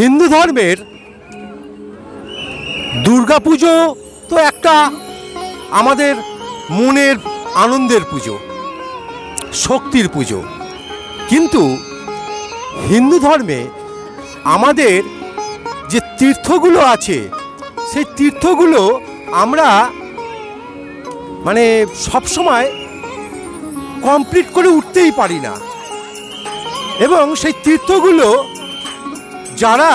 হিন্দু ধর্মের দুর্গাপুজো তো একটা আমাদের মনের আনন্দের পুজো, শক্তির পুজো। কিন্তু হিন্দু ধর্মে আমাদের যে তীর্থগুলো আছে সেই তীর্থগুলো আমরা সবসময় কমপ্লিট করে উঠতেই পারি না, এবং সেই তীর্থগুলো যারা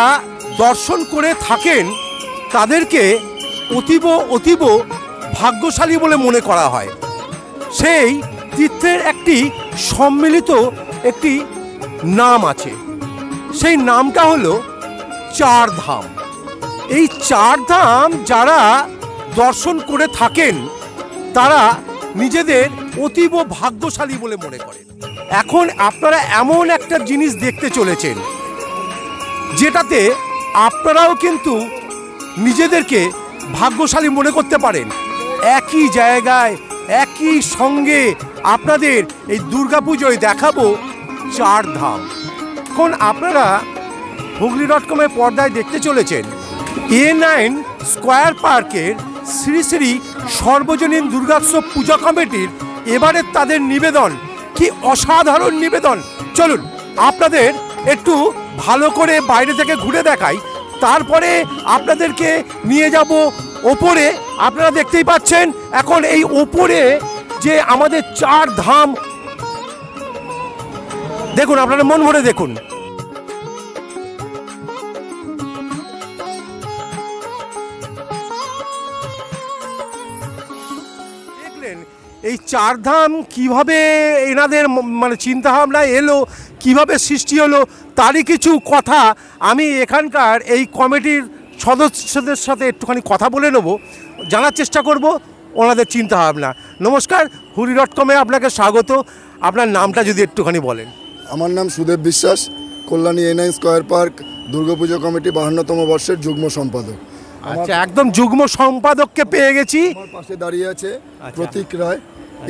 দর্শন করে থাকেন তাদেরকে অতীব ভাগ্যশালী বলে মনে করা হয়। সেই তীর্থের একটি সম্মিলিত একটি নাম আছে, সেই নামটা হলো চার ধাম। এই চার ধাম যারা দর্শন করে থাকেন তারা নিজেদের অতীব ভাগ্যশালী বলে মনে করেন। এখন আপনারা এমন একটা জিনিস দেখতে চলেছেন যেটাতে আপনারাও কিন্তু নিজেদেরকে ভাগ্যশালী মনে করতে পারেন। একই জায়গায় একই সঙ্গে আপনাদের এই দুর্গাপুজোয় দেখাবো চার ধাম। এখন আপনারা হুগলি.com-এর পর্দায় দেখতে চলেছেন A9 স্কয়ার পার্কের শ্রী শ্রী সর্বজনীন দুর্গোৎসব পূজা কমিটির এবারের তাদের নিবেদন। কি অসাধারণ নিবেদন! চলুন আপনাদের একটু ভালো করে বাইরে থেকে ঘুরে দেখাই, তারপরে আপনাদেরকে নিয়ে যাব ওপরে। আপনারা দেখতেই পাচ্ছেন এখন এই ওপরে যে আমাদের চার ধাম, দেখুন আপনারা মন ভরে দেখুন। দেখলেন এই চার ধাম কিভাবে এনাদের চিন্তা ভাবনা এলো, কিভাবে সৃষ্টি হলো, তারই কিছু কথা আমি এখানকার এই কমিটির সদস্যদের সাথে একটুখানি কথা বলে নেব, জানার চেষ্টা করব ওনাদের চিন্তা ভাবনা। নমস্কার, হুগলি.com-এ আপনাকে স্বাগত। আপনার নামটা যদি একটুখানি বলেন। আমার নাম Sudeb Biswas, Kalyani A9 square park Durga Puja committee 52তম বর্ষের যুগ্ম সম্পাদক। আচ্ছা, একদম যুগ্ম সম্পাদককে পেয়ে গেছি। আমার পাশে দাঁড়িয়ে আছে প্রতীক রায়,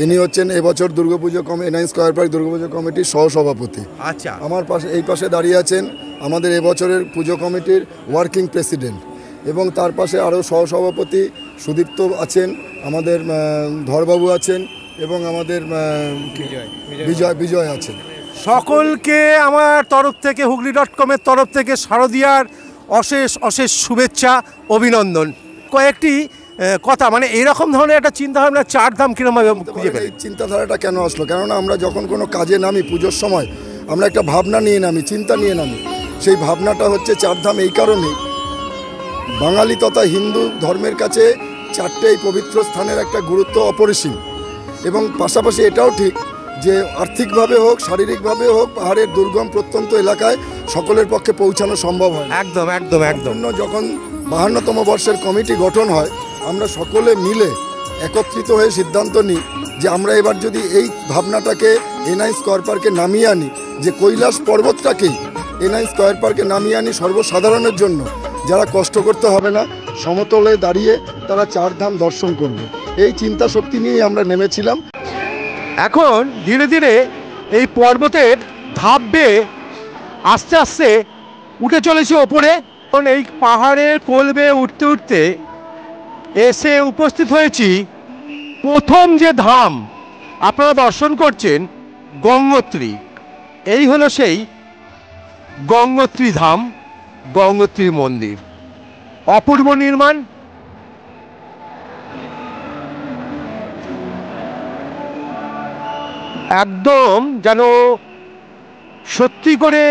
ইনি হচ্ছেন এবছর Durga Puja A9 square park Durga Puja কমিটির সহসভাপতি। আচ্ছা, আমার পাশে এই পাশে দাঁড়িয়ে আছেন আমাদের এবছরের পুজো কমিটির ওয়ার্কিং প্রেসিডেন্ট, এবং তার পাশে আরও সহসভাপতি সুদীপ্ত আছেন, আমাদের ধরবাবু আছেন, এবং আমাদের বিজয় আছেন। সকলকে আমার তরফ থেকে, হুগলি.com-এর তরফ থেকে শারদীয়ার অশেষ অশেষ শুভেচ্ছা, অভিনন্দন। কয়েকটি কথা, এরকম ধরনের একটা চিন্তাভাবনা চার ধাম কিরমভাবে খুঁজে পেলেন? এই চিন্তাধারাটা কেন আসলো? কেননা আমরা যখন কোনো কাজে নামি পুজোর সময় আমরা একটা ভাবনা নিয়ে নামি, চিন্তা নিয়ে নামি। সেই ভাবনাটা হচ্ছে চার ধাম এই কারণেই, বাঙালি তথা হিন্দু ধর্মের কাছে চারটে এই পবিত্র স্থানের একটা গুরুত্ব অপরিসীম, এবং পাশাপাশি এটাও ঠিক যে আর্থিকভাবে হোক শারীরিকভাবে হোক পাহাড়ের দুর্গম প্রত্যন্ত এলাকায় সকলের পক্ষে পৌঁছানো সম্ভব হয়। একদম একদম একদম। যখন 52তম বর্ষের কমিটি গঠন হয়, আমরা সকলে মিলে একত্রিত হয়ে সিদ্ধান্ত নিই যে আমরা এবার যদি এই ভাবনাটাকে A9 স্কয়ার পার্কে নামিয়ে আনি, যে কৈলাস পর্বতটাকেই A9 স্কয়ার পার্কে নামিয়ে আনি সর্বসাধারণের জন্য, যারা কষ্ট করতে হবে না, সমতলে দাঁড়িয়ে তারা চার ধাম দর্শন করবে। এই চিন্তা শক্তি নিয়েই আমরা নেমেছিলাম। এখন ধীরে ধীরে এই পর্বতের ধাপ বেয়ে আস্তে আস্তে উঠে চলেছে ওপরে। এখন এই পাহাড়ের কোল বেয়ে উঠতে উঠতে এসে উপস্থিত হয়েছি প্রথম যে ধাম আপনারা দর্শন করছেন, গঙ্গোত্রী। এই হলো সেই গঙ্গোত্রী ধাম, গঙ্গোত্রী মন্দির। অপূর্ব নির্মাণ, একদম যেন সত্যি করে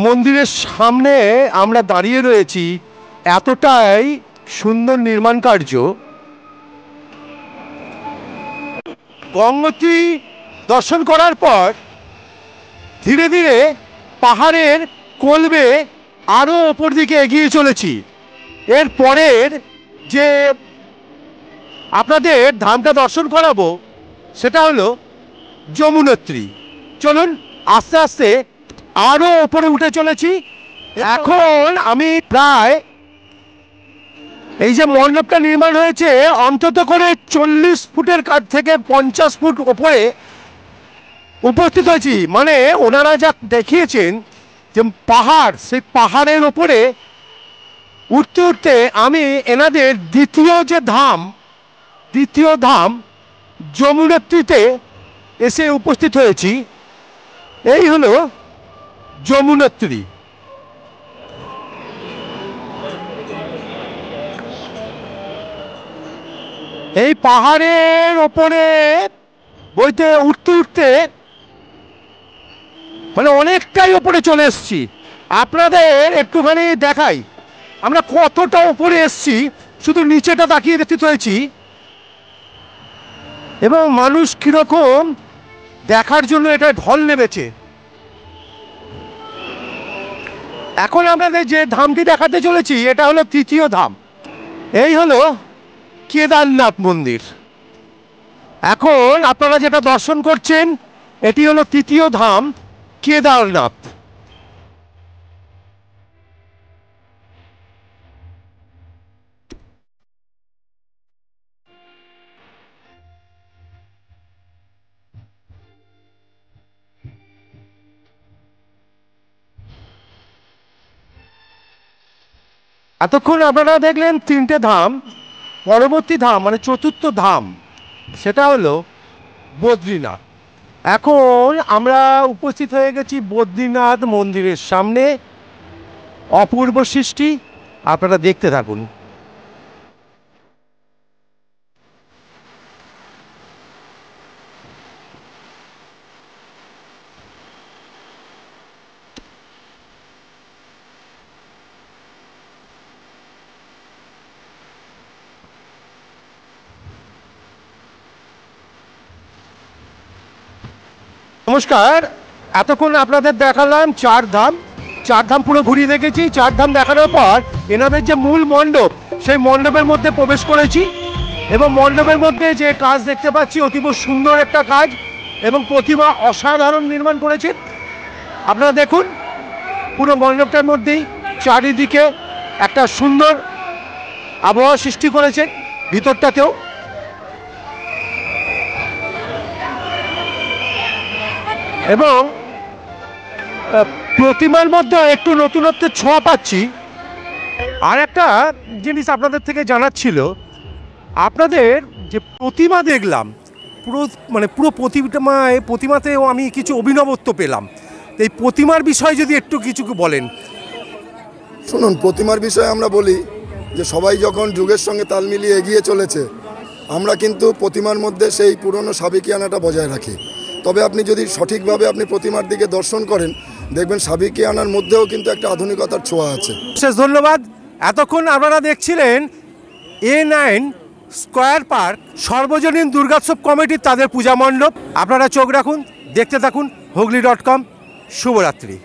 মন্দিরের সামনে আমরা দাঁড়িয়ে রয়েছি, এতটাই সুন্দর নির্মাণ কার্য। গঙ্গোত্রী দর্শন করার পর ধীরে ধীরে পাহাড়ের কোল বেয়ে আরও ওপর দিকে এগিয়ে চলেছি। এর পরের যে আপনাদের ধামটা দর্শন করাবো সেটা হলো যমুনোত্রী। চলুন আস্তে আস্তে আরও ওপরে উঠে চলেছি। এখন আমি প্রায় এই যে মণ্ডপটা নির্মাণ হয়েছে অন্তত করে 40 ফুটের কাছ থেকে 50 ফুট ওপরে উপস্থিত হয়েছি। ওনারা যা দেখিয়েছেন যে পাহাড়, সেই পাহাড়ের ওপরে উঠতে উঠতে আমি এনাদের দ্বিতীয় ধাম যমুনেত্রীতে এসে উপস্থিত হয়েছি। এই হলো যমুনেত্রী। এই পাহাড়ের ওপরে বইতে উঠতে উঠতে মানে অনেকটাই ওপরে চলে এসেছি। আপনাদের একটুখানি দেখাই আমরা কতটা ওপরে এসেছি, শুধু নিচেটা তাকিয়ে দেখতে হয়েছি। এবং মানুষ কিরকম দেখার জন্য এটা ঢল নেমেছে। এখন আপনাদের যে ধামটি দেখাতে চলেছি এটা হলো তৃতীয় ধাম। এই হলো কেদারনাথ মন্দির। এখন আপনারা যেটা দর্শন করছেন এটি হলো তৃতীয় ধাম কেদারনাথ। এতক্ষণ আপনারা দেখলেন তিনটে ধাম। পরবর্তী ধাম মানে চতুর্থ ধাম সেটা হলো বদ্রীনাথ। এখন আমরা উপস্থিত হয়ে গেছি বদ্রীনাথ মন্দিরের সামনে। অপূর্ব সৃষ্টি, আপনারা দেখতে থাকুন। নমস্কার, এতক্ষণ আপনাদের দেখালাম চার ধাম পুরো ঘুরিয়ে দেখেছি। চার ধাম দেখানোর পর এনাদের যে মূল মণ্ডপ, সেই মণ্ডপের মধ্যে প্রবেশ করেছি এবং মণ্ডপের মধ্যে যে কাজ দেখতে পাচ্ছি অতীব সুন্দর একটা কাজ এবং প্রতিমা অসাধারণ নির্মাণ করেছেন। আপনারা দেখুন পুরো মণ্ডপটার মধ্যেই চারিদিকে একটা সুন্দর আবহাওয়া সৃষ্টি করেছেন, ভিতরটাতেও। এবং প্রতিমার মধ্যে একটু নতুনত্বের ছোঁয়া পাচ্ছি। আর একটা জিনিস আপনাদের থেকে জানাচ্ছিল, আপনাদের যে প্রতিমা দেখলাম পুরো প্রতিমাতেও আমি কিছু অভিনবত্ব পেলাম। এই প্রতিমার বিষয়ে যদি একটু কিছু বলেন। শুনুন, প্রতিমার বিষয়ে আমরা বলি যে সবাই যখন যুগের সঙ্গে তাল মিলিয়ে এগিয়ে চলেছে, আমরা কিন্তু প্রতিমার মধ্যে সেই পুরনো সাবেকিয়ানাটা বজায় রাখি। তবে আপনি যদি সঠিকভাবে আপনি প্রতিমার দিকে দর্শন করেন, দেখবেন সাবেকিয়ানার মধ্যেও কিন্তু একটা আধুনিকতার ছোঁয়া আছে। বিশেষ ধন্যবাদ। এতক্ষণ আপনারা দেখছিলেন A9 স্কয়ার পার্ক সর্বজনীন দুর্গোৎসব কমিটির তাদের পূজা মণ্ডপ। আপনারা চোখ রাখুন, দেখতে থাকুন হুগলি.com। শুভরাত্রি।